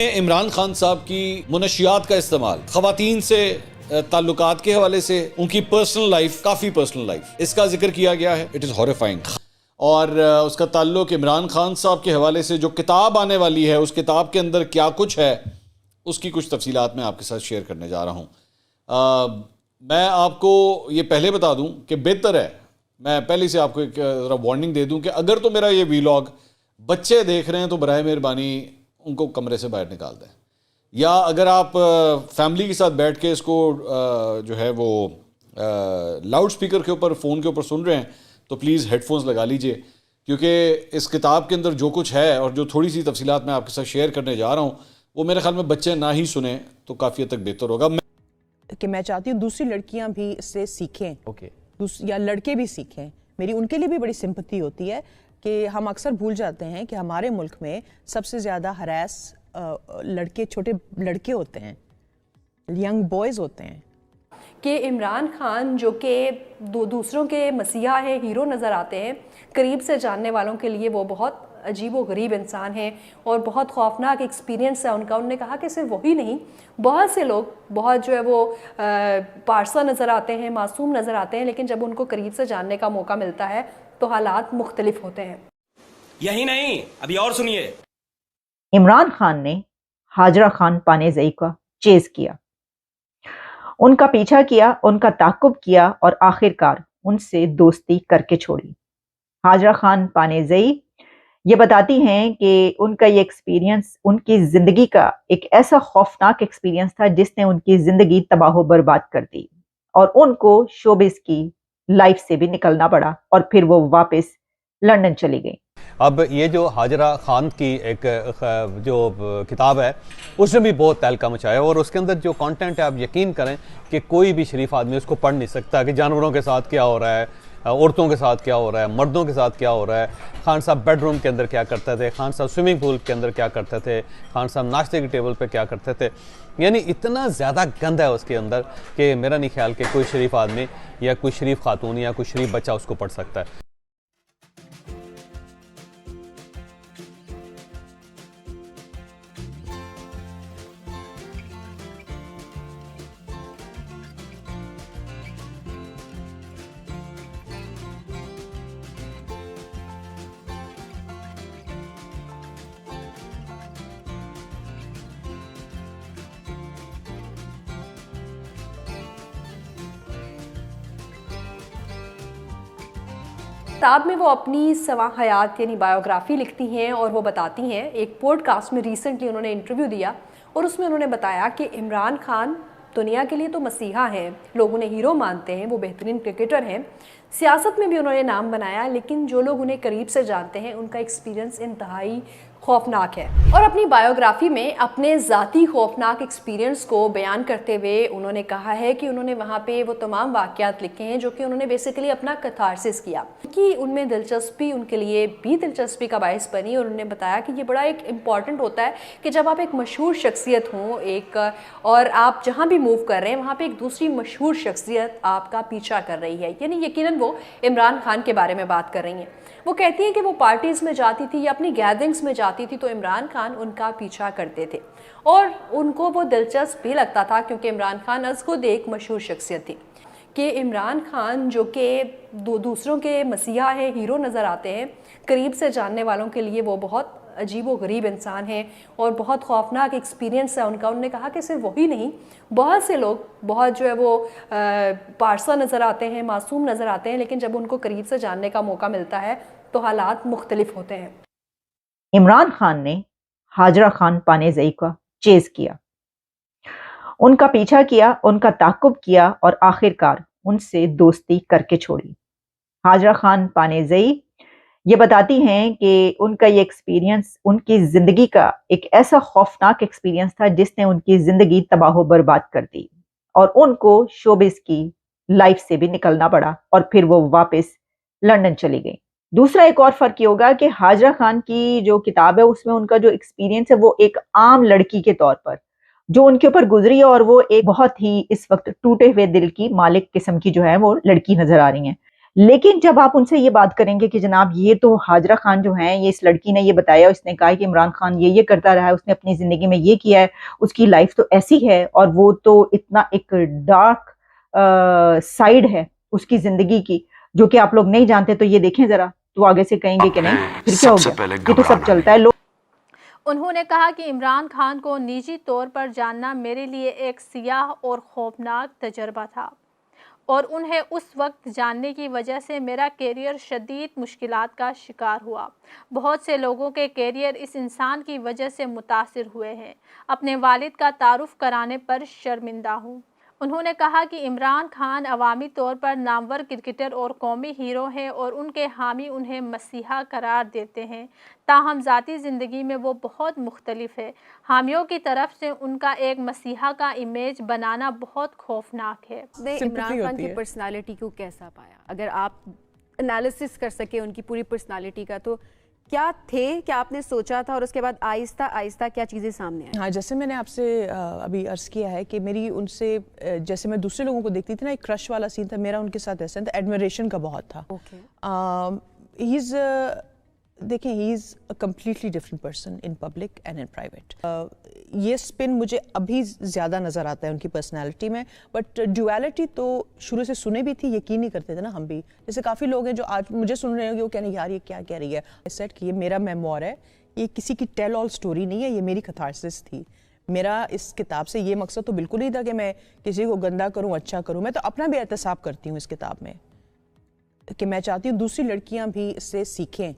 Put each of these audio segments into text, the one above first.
عمران خان صاحب کی منشیات کا استعمال خواتین سے تعلقات کے حوالے سے ان کی پرسنل لائف، کافی پرسنل لائف، اس کا ذکر کیا گیا ہے. It is horrifying. اور اس کا تعلق عمران خان صاحب کے حوالے سے جو کتاب آنے والی ہے، اس کتاب کے اندر کیا کچھ ہے، اس کی کچھ تفصیلات میں آپ کے ساتھ شیئر کرنے جا رہا ہوں. میں آپ کو یہ پہلے بتا دوں کہ بہتر ہے، میں پہلے سے آپ کو ایک وارننگ دے دوں کہ اگر تو میرا یہ ویلاگ بچے دیکھ رہے ہیں تو برائے مہربانی ان کو کمرے سے باہر نکال دیں، یا اگر آپ فیملی کے ساتھ بیٹھ کے اس کو جو ہے وہ لاؤڈ سپیکر کے اوپر، فون کے اوپر سن رہے ہیں تو پلیز ہیڈ فونز لگا لیجئے، کیونکہ اس کتاب کے اندر جو کچھ ہے اور جو تھوڑی سی تفصیلات میں آپ کے ساتھ شیئر کرنے جا رہا ہوں وہ میرے خیال میں بچے نہ ہی سنیں تو کافی حد تک بہتر ہوگا. کہ میں چاہتی ہوں دوسری لڑکیاں بھی اس سے سیکھیں، یا لڑکے بھی سیکھیں. میری ان کے لیے بھی بڑی سمپتھی ہوتی ہے کہ ہم اکثر بھول جاتے ہیں کہ ہمارے ملک میں سب سے زیادہ ہراس لڑکے، چھوٹے لڑکے ہوتے ہیں، ینگ بوائز ہوتے ہیں. کہ عمران خان جو کہ دوسروں کے مسیحا ہیں، ہیرو نظر آتے ہیں، قریب سے جاننے والوں کے لیے وہ بہت عجیب و غریب انسان ہیں اور بہت خوفناک ایکسپیرینس ہے ان کا. انہوں نے کہا کہ صرف وہی نہیں، بہت سے لوگ بہت جو ہے وہ پارسا نظر آتے ہیں، معصوم نظر آتے ہیں، لیکن جب ان کو قریب سے جاننے کا موقع ملتا ہے تو حالات مختلف ہوتے ہیں. یہی نہیں، ابھی اور سنیے. عمران خان نے ہاجرہ خان پانیزئی کا چیز کیا، ان کا پیچھا کیا، ان کا تعاقب کیا اور آخر کار ان سے دوستی کر کے چھوڑی. ہاجرہ خان پانیزئی یہ بتاتی ہیں کہ ان کا یہ ایکسپیرینس ان کی زندگی کا ایک ایسا خوفناک ایکسپیرینس تھا جس نے ان کی زندگی تباہ و برباد کر دی، اور ان کو شوبز کی لائف سے بھی نکلنا پڑا اور پھر وہ واپس لندن چلی گئی. اب یہ جو ہاجرہ خان کی ایک جو کتاب ہے اس نے بھی بہت تہلکہ مچایا، اور اس کے اندر جو کانٹینٹ ہے آپ یقین کریں کہ کوئی بھی شریف آدمی اس کو پڑھ نہیں سکتا کہ جانوروں کے ساتھ کیا ہو رہا ہے، عورتوں کے ساتھ کیا ہو رہا ہے، مردوں کے ساتھ کیا ہو رہا ہے، خان صاحب بیڈ روم کے اندر کیا کرتے تھے، خان صاحب سوئمنگ پول کے اندر کیا کرتے تھے، خان صاحب ناشتے کی ٹیبل پہ کیا کرتے تھے. یعنی اتنا زیادہ گند ہے اس کے اندر کہ میرا نہیں خیال کہ کوئی شریف آدمی یا کوئی شریف خاتون یا کوئی شریف بچہ اس کو پڑھ سکتا ہے. کتاب میں وہ اپنی سواں حیات یعنی بایوگرافی لکھتی ہیں اور وہ بتاتی ہیں، ایک پوڈ کاسٹ میں ریسنٹلی انہوں نے انٹرویو دیا اور اس میں انہوں نے بتایا کہ عمران خان دنیا کے لیے تو مسیحا ہیں، لوگ انہیں ہیرو مانتے ہیں، وہ بہترین کرکٹر ہیں، سیاست میں بھی انہوں نے نام بنایا، لیکن جو لوگ انہیں قریب سے جانتے ہیں ان کا ایکسپیرینس انتہائی خوفناک ہے. اور اپنی بایوگرافی میں اپنے ذاتی خوفناک ایکسپیرینس کو بیان کرتے ہوئے انہوں نے کہا ہے کہ انہوں نے وہاں پہ وہ تمام واقعات لکھے ہیں جو کہ انہوں نے بیسیکلی اپنا کتھارسس کیا، کہ ان میں دلچسپی ان کے لیے بھی دلچسپی کا باعث بنی. اور انہوں نے بتایا کہ یہ بڑا ایک امپورٹنٹ ہوتا ہے کہ جب آپ ایک مشہور شخصیت ہوں اور آپ جہاں بھی موو کر رہے ہیں وہاں پہ ایک دوسری مشہور شخصیت آپ کا پیچھا کر رہی ہے. یعنی یقیناً وہ عمران خان کے بارے میں بات کر رہی ہیں. وہ کہتی ہیں کہ وہ پارٹیز میں جاتی تھی یا اپنی گیدرنگز میں جاتی تھی تو عمران خان ان کا پیچھا کرتے تھے اور ان کو وہ دلچسپ بھی لگتا تھا کیونکہ عمران خان از خود ایک مشہور شخصیت تھی. کہ عمران خان جو کہ دوسروں کے مسیحا ہیں، ہیرو نظر آتے ہیں، قریب سے جاننے والوں کے لیے وہ بہت عجیب و غریب انسان ہیں اور بہت خوفناک ایکسپیرینس ہے ان کا. انہوں نے کہا کہ صرف وہی نہیں، بہت سے لوگ بہت جو ہے وہ پارسا نظر آتے ہیں، معصوم نظر آتے ہیں، لیکن جب ان کو قریب سے جاننے کا موقع ملتا ہے تو حالات مختلف ہوتے ہیں. عمران خان نے ہاجرہ خان پانیزئی کا چیز کیا، ان کا پیچھا کیا، ان کا تعاقب کیا اور آخر کار ان سے دوستی کر کے چھوڑی. ہاجرہ خان پانیزئی یہ بتاتی ہیں کہ ان کا یہ ایکسپیرینس ان کی زندگی کا ایک ایسا خوفناک ایکسپیرینس تھا جس نے ان کی زندگی تباہ و برباد کر دی، اور ان کو شوبز کی لائف سے بھی نکلنا پڑا اور پھر وہ واپس لندن چلی گئی. دوسرا ایک اور فرق یہ ہوگا کہ ہاجرہ خان کی جو کتاب ہے اس میں ان کا جو ایکسپیرینس ہے وہ ایک عام لڑکی کے طور پر جو ان کے اوپر گزری ہے، اور وہ ایک بہت ہی اس وقت ٹوٹے ہوئے دل کی مالک قسم کی جو ہے وہ لڑکی نظر آ رہی ہیں. لیکن جب آپ ان سے یہ بات کریں گے کہ جناب یہ تو ہاجرہ خان جو ہیں، یہ اس لڑکی نے یہ بتایا، اس نے کہا کہ عمران خان یہ کرتا رہا ہے، اس نے اپنی زندگی میں یہ کیا ہے، اس کی لائف تو ایسی ہے، اور وہ تو اتنا ایک ڈارک سائیڈ ہے اس کی زندگی کی جو کہ آپ لوگ نہیں جانتے، تو یہ دیکھیں ذرا، تو آگے سے کہیں گے کہ نہیں پھر کیا ہو گیا، یہ تو سب چلتا ہے. انہوں نے کہا کہ عمران خان کو نجی طور پر جاننا میرے لیے ایک سیاہ اور خوفناک تجربہ تھا، اور انہیں اس وقت جاننے کی وجہ سے میرا کیریئر شدید مشکلات کا شکار ہوا. بہت سے لوگوں کے کیریئر اس انسان کی وجہ سے متاثر ہوئے ہیں. اپنے والد کا تعارف کرانے پر شرمندہ ہوں. انہوں نے کہا کہ عمران خان عوامی طور پر نامور کرکٹر اور قومی ہیرو ہیں، اور ان کے حامی انہیں مسیحا قرار دیتے ہیں، تاہم ذاتی زندگی میں وہ بہت مختلف ہے. حامیوں کی طرف سے ان کا ایک مسیحا کا امیج بنانا بہت خوفناک ہے. عمران خان کی پرسنالٹی کو کیسا پایا؟ اگر آپ انالیسس کر سکے ان کی پوری پرسنالٹی کا، تو کیا تھے، کیا آپ نے سوچا تھا، اور اس کے بعد آہستہ آہستہ کیا چیزیں سامنے آئیں؟ ہاں، جیسے میں نے آپ سے ابھی عرض کیا ہے کہ میری ان سے، جیسے میں دوسرے لوگوں کو دیکھتی تھی نا، ایک کرش والا سین تھا، میرا ان کے ساتھ ایسا تھا، ایڈمریشن کا بہت تھا. دیکھیں، he is a completely different person in public and in private. یہ اسپن مجھے ابھی زیادہ نظر آتا ہے ان کی پرسنالٹی میں، بٹ ڈویلٹی تو شروع سے سنے بھی تھی، یقین نہیں کرتے تھے نا ہم بھی. جیسے کافی لوگ ہیں جو آج مجھے سن رہے ہیں کہ وہ کہنے یار یہ کیا کہہ رہی ہے. سیٹ کہ یہ میرا میموار ہے، یہ کسی کی ٹیل آل سٹوری نہیں ہے، یہ میری کتھارسس تھی. میرا اس کتاب سے یہ مقصد تو بالکل نہیں تھا کہ میں کسی کو گندا کروں، اچھا کروں. میں تو اپنا بھی احتساب کرتی ہوں اس کتاب میں، کہ میں چاہتی ہوں دوسری لڑکیاں بھی اس سے سیکھیں،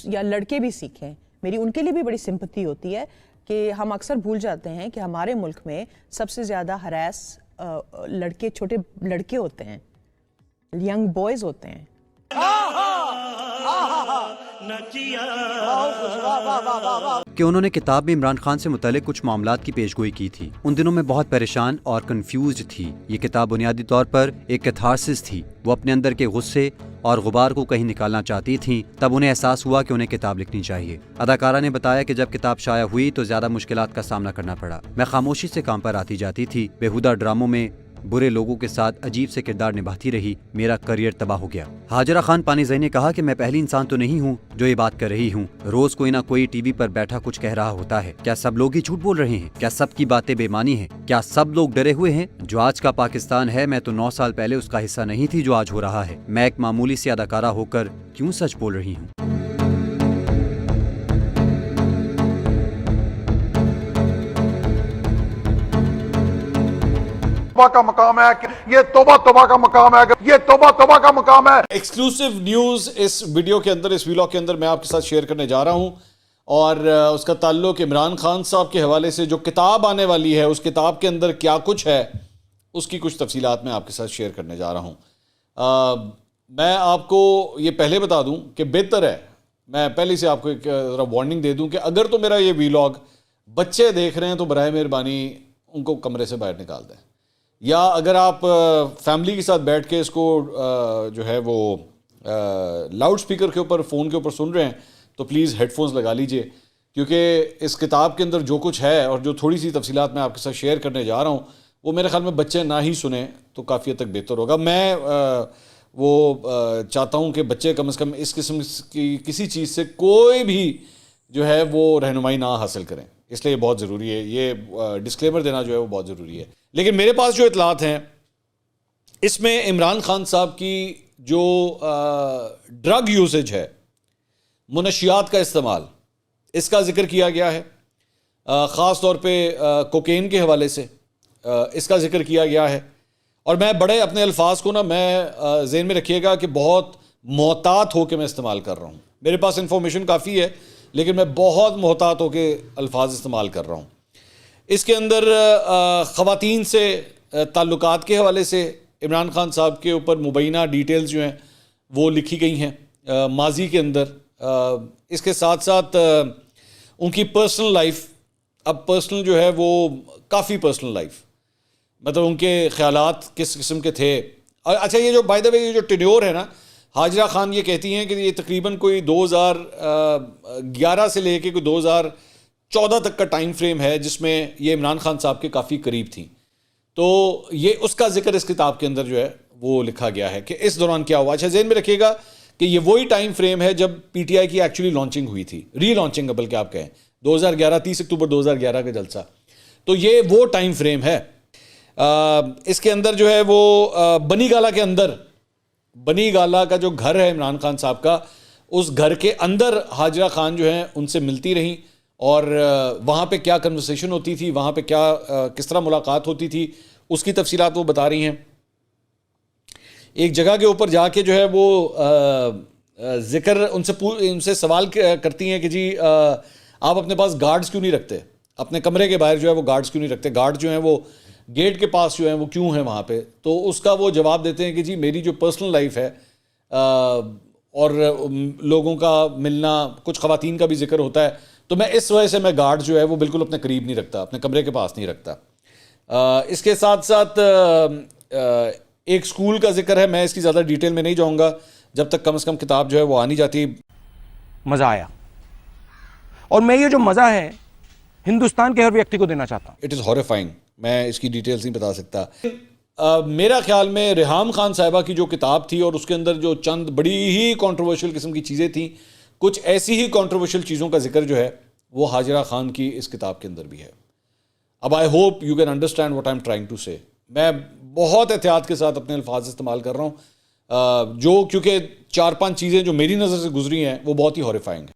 یا لڑکے بھی سیکھیں. میری ان کے لیے بھی بڑی سمپتھی ہوتی ہے کہ ہم اکثر بھول جاتے ہیں کہ ہمارے ملک میں سب سے زیادہ ہراس لڑکے، چھوٹے لڑکے ہوتے ہیں، ینگ بوائز ہوتے ہیں. کہ انہوں نے کتاب میں عمران خان سے متعلق کچھ معاملات کی پیشگوئی کی تھی. ان دنوں میں بہت پریشان اور کنفیوزڈ تھی. یہ کتاب بنیادی طور پر ایک کیتھارسس تھی. وہ اپنے اندر کے غصے اور غبار کو کہیں نکالنا چاہتی تھیں. تب انہیں احساس ہوا کہ انہیں کتاب لکھنی چاہیے. اداکارہ نے بتایا کہ جب کتاب شائع ہوئی تو زیادہ مشکلات کا سامنا کرنا پڑا. میں خاموشی سے کام پر آتی جاتی تھی، بیہودہ ڈراموں میں برے لوگوں کے ساتھ عجیب سے کردار نبھاتی رہی. میرا کریئر تباہ ہو گیا. ہاجرہ خان پانیزئی نے کہا کہ میں پہلی انسان تو نہیں ہوں جو یہ بات کر رہی ہوں. روز کوئی نہ کوئی ٹی وی پر بیٹھا کچھ کہہ رہا ہوتا ہے. کیا سب لوگ ہی جھوٹ بول رہے ہیں؟ کیا سب کی باتیں بے معنی ہیں؟ کیا سب لوگ ڈرے ہوئے ہیں؟ جو آج کا پاکستان ہے، میں تو 9 سال پہلے اس کا حصہ نہیں تھی جو آج ہو رہا ہے. میں ایک معمولی سی اداکارہ ہو کر کیوں سچ بول رہی ہوں؟ کا مقام ہے، یہ توبہ توبہ کا مقام ہے، یہ توبہ توبہ کا مقام ہے. ایکسکلوسیو نیوز اس ویڈیو کے اندر، اس ویلاگ کے اندر میں آپ کے ساتھ شیئر کرنے جا رہا ہوں، اور اس کا تعلق عمران خان صاحب کے حوالے سے. جو کتاب آنے والی ہے، اس کتاب کے اندر کیا کچھ ہے، اس کی کچھ تفصیلات میں آپ کے ساتھ شیئر کرنے جا رہا ہوں. میں آپ کو یہ پہلے بتا دوں کہ بہتر ہے، میں پہلے سے آپ کو ایک ذرا وارننگ دے دوں کہ اگر تو میرا یہ ویلاگ بچے دیکھ رہے ہیں تو برائے مہربانی ان کو کمرے سے باہر نکال دیں، یا اگر آپ فیملی کے ساتھ بیٹھ کے اس کو جو ہے وہ لاؤڈ سپیکر کے اوپر، فون کے اوپر سن رہے ہیں تو پلیز ہیڈ فونز لگا لیجئے، کیونکہ اس کتاب کے اندر جو کچھ ہے اور جو تھوڑی سی تفصیلات میں آپ کے ساتھ شیئر کرنے جا رہا ہوں، وہ میرے خیال میں بچے نہ ہی سنیں تو کافی حد تک بہتر ہوگا. میں وہ چاہتا ہوں کہ بچے کم از کم اس قسم کی کسی چیز سے کوئی بھی جو ہے وہ رہنمائی نہ حاصل کریں. اس لیے بہت ضروری ہے، یہ ڈسکلیمر دینا جو ہے وہ بہت ضروری ہے. لیکن میرے پاس جو اطلاعات ہیں، اس میں عمران خان صاحب کی جو ڈرگ یوزج ہے، منشیات کا استعمال، اس کا ذکر کیا گیا ہے. خاص طور پہ کوکین کے حوالے سے اس کا ذکر کیا گیا ہے. اور میں بڑے اپنے الفاظ کو میں ذہن میں رکھیے گا کہ بہت محتاط ہو کے میں استعمال کر رہا ہوں. میرے پاس انفارمیشن کافی ہے، لیکن میں بہت محتاط ہو کے الفاظ استعمال کر رہا ہوں. اس کے اندر خواتین سے تعلقات کے حوالے سے عمران خان صاحب کے اوپر مبینہ ڈیٹیلز جو ہیں وہ لکھی گئی ہیں ماضی کے اندر. اس کے ساتھ ساتھ ان کی پرسنل لائف، اب پرسنل جو ہے وہ کافی پرسنل لائف، مطلب ان کے خیالات کس قسم کے تھے. اور اچھا، یہ جو بائی دا وے یہ جو ٹینیور ہے نا، ہاجرہ خان یہ کہتی ہیں کہ یہ تقریباً کوئی 2011 سے لے کے کوئی 2014 تک کا ٹائم فریم ہے جس میں یہ عمران خان صاحب کے کافی قریب تھیں. تو یہ اس کا ذکر اس کتاب کے اندر جو ہے وہ لکھا گیا ہے کہ اس دوران کیا ہوا. اچھا ذہن میں رکھیے گا کہ یہ وہی ٹائم فریم ہے جب پی ٹی آئی کی ایکچولی لانچنگ ہوئی تھی, ری لانچنگ بلکہ آپ کہیں 2011 30 اکتوبر 2011 کا جلسہ. تو یہ وہ ٹائم فریم ہے. اس کے اندر جو ہے وہ بنی گالا کے اندر, بنی گالا کا جو گھر ہے عمران خان صاحب کا, اس گھر کے اندر ہاجرہ خان جو ہیں ان سے ملتی رہیں, اور وہاں پہ کیا کنورسیشن ہوتی تھی, وہاں پہ کس طرح ملاقات ہوتی تھی, اس کی تفصیلات وہ بتا رہی ہیں. ایک جگہ کے اوپر جا کے جو ہے وہ ذکر ان سے سوال کرتی ہیں کہ جی آپ اپنے پاس گارڈز کیوں نہیں رکھتے, اپنے کمرے کے باہر جو ہے وہ گارڈز کیوں نہیں رکھتے, گارڈ جو ہیں وہ گیٹ کے پاس جو ہیں وہ کیوں ہیں وہاں پہ. تو اس کا وہ جواب دیتے ہیں کہ جی میری جو پرسنل لائف ہے اور لوگوں کا ملنا, کچھ خواتین کا بھی ذکر ہوتا ہے, تو میں اس وجہ سے میں گارڈ جو ہے وہ بالکل اپنے قریب نہیں رکھتا, اپنے کمرے کے پاس نہیں رکھتا. اس کے ساتھ ساتھ ایک سکول کا ذکر ہے, میں اس کی زیادہ ڈیٹیل میں نہیں جاؤں گا جب تک کم از کم کتاب جو ہے وہ آنی جاتی. مزہ آیا, اور میں یہ جو مزہ ہے ہندوستان کے ہر ویکتی کو دینا چاہتا ہوں. اٹ از ہاریفائنگ, میں اس کی ڈیٹیلز نہیں بتا سکتا. میرا خیال میں ریحام خان صاحبہ کی جو کتاب تھی اور اس کے اندر جو چند بڑی ہی کنٹروورشل قسم کی چیزیں تھیں, کچھ ایسی ہی کنٹروورشل چیزوں کا ذکر جو ہے وہ ہاجرہ خان کی اس کتاب کے اندر بھی ہے. اب I hope you can understand what I am trying to say. میں بہت احتیاط کے ساتھ اپنے الفاظ استعمال کر رہا ہوں, جو کیونکہ 4-5 چیزیں جو میری نظر سے گزری ہیں وہ بہت ہی ہاریفائنگ ہیں.